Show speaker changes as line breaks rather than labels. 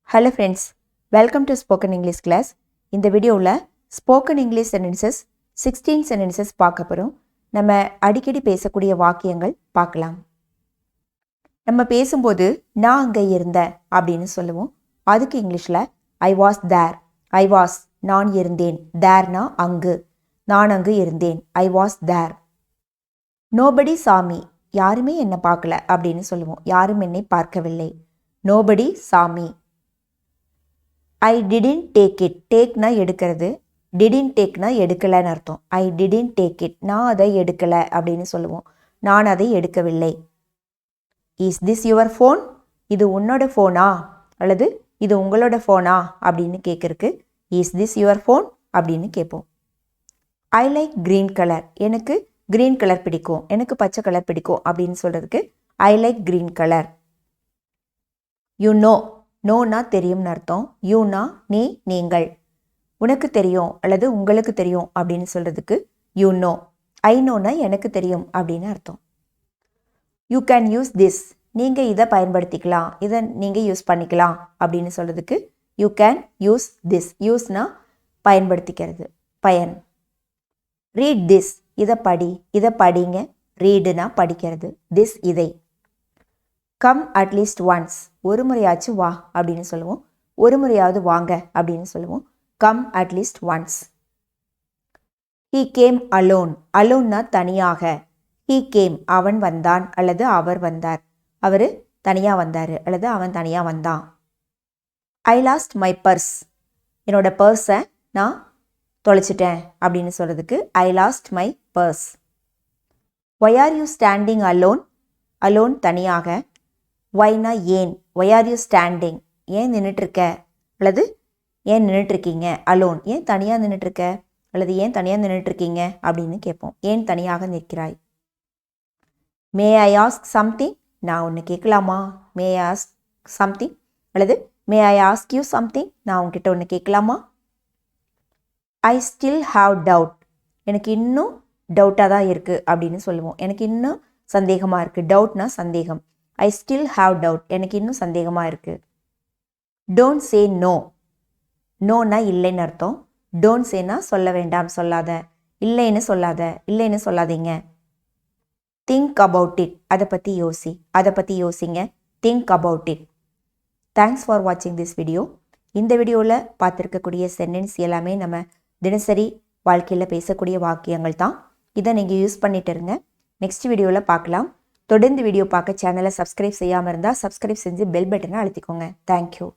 Hello friends, welcome to Spoken English class. இந்த வீடியோவில் Spoken English sentences 16 sentences பார்க்க போகிறோம். நம்ம அடிக்கடி பேசக்கூடிய வாக்கியங்கள் பார்க்கலாம். நம்ம பேசும்போது நான் அங்கே இருந்தேன் அப்படின்னு சொல்லுவோம். அதுக்கு இங்கிலீஷில் I was there, I was நான் இருந்தேன், தேர்னா அங்கு, நான் அங்கு இருந்தேன், I was there. Nobody saw me, யாருமே என்னை பார்க்கல அப்படின்னு சொல்லுவோம். யாரும் என்னை பார்க்கவில்லை. Nobody saw me. I didn't take it. டேக்னா எடுக்கிறது. didn't டேக்னா எடுக்கலைன்னு அர்த்தம். I didn't take it. நான் அதை எடுக்கலை அப்படின்னு சொல்லுவோம். நான் அதை எடுக்கவில்லை. Is this your phone? இது உன்னோட ஃபோனா அல்லது இது உங்களோட ஃபோனா அப்படின்னு கேட்குறக்கு Is this your phone? அப்படின்னு கேட்போம். I like green color. எனக்கு கிரீன் கலர் பிடிக்கும், எனக்கு பச்சை கலர் பிடிக்கும் அப்படின்னு சொல்கிறதுக்கு I like green color. You know. நோனா தெரியும்னு அர்த்தம். யூனா நீ, நீங்கள். உனக்கு தெரியும் அல்லது உங்களுக்கு தெரியும் அப்படின்னு சொல்கிறதுக்கு யூ நோ. ஐ நோனா எனக்கு தெரியும் அப்படின்னு அர்த்தம். You can use this. நீங்கள் இதை பயன்படுத்திக்கலாம், இதை நீங்கள் யூஸ் பண்ணிக்கலாம் அப்படின்னு சொல்கிறதுக்கு யூ கேன் யூஸ் திஸ். யூஸ்னா பயன்படுத்திக்கிறது, பயன். Read this. இதை படி, இதை படிங்க. ரீடுனா படிக்கிறது, திஸ் இதை. Come at least once. ஒரு முறையாச்சு வா அப்படின்னு சொல்லுவோம். ஒரு முறையாவது வாங்க அப்படின்னு சொல்லுவோம். Come at least once. He came alone. அலோன்னா தனியாக. ஹீ கேம் அவன் வந்தான் அல்லது அவர் வந்தார். அவர் தனியாக வந்தார் அல்லது அவன் தனியாக வந்தான். I lost my purse. என்னோட பர்ஸை நான் தொலைச்சிட்டேன் அப்படின்னு சொல்கிறதுக்கு I lost my purse. Why are you standing alone. Alone தனியாக. ஒய்னா ஏன். ஒய் ஆர் யூ ஸ்டாண்டிங் ஏன் நின்றுட்டுருக்க அல்லது ஏன் நின்றுட்டுருக்கீங்க. அலோன் ஏன் தனியாக நின்றுட்டுருக்க அல்லது ஏன் தனியாக நின்றுட்டுருக்கீங்க அப்படின்னு கேட்போம். ஏன் தனியாக நிற்கிறாய். மே ஐ ஆஸ்க் சம்திங். நான் ஒன்று கேட்கலாமா. மே ஐ ஆஸ்க் சம்திங் அல்லது மே ஐ ஆஸ்க் யூ சம்திங். நான் உங்ககிட்ட ஒன்று கேட்கலாமா. I still have doubt. எனக்கு இன்னும் டவுட்டாக தான் இருக்குது அப்படின்னு சொல்லுவோம். எனக்கு இன்னும் சந்தேகமாக இருக்குது. டவுட்னா சந்தேகம். I still have doubt. எனக்கு இன்னும் சந்தேகமாக இருக்குது. Don't say no. நோனா இல்லைன்னு அர்த்தம். டோன்ட் சேனா சொல்ல வேண்டாம், சொல்லாத. இல்லைன்னு சொல்லாத, இல்லைன்னு சொல்லாதீங்க. Think about it. அதை பற்றி யோசி, அதை பற்றி யோசிங்க. Think about it. Thanks for வாட்சிங் திஸ் வீடியோ. இந்த வீடியோவில் பார்த்துருக்கக்கூடிய சென்டென்ஸ் எல்லாமே நம்ம தினசரி வாழ்க்கையில் பேசக்கூடிய வாக்கியங்கள் தான். இதை நீங்கள் யூஸ் பண்ணிட்டு இருங்க. நெக்ஸ்ட் வீடியோவில் பார்க்கலாம். தொடர்ந்து வீடியோ பார்க்க சேனலை சப்ஸ்கிரைப் செய்யாமல் இருந்தால் சப்ஸ்கிரைப் செஞ்சு பெல் பட்டனை அழுத்திக்கோங்க. தேங்க்யூ.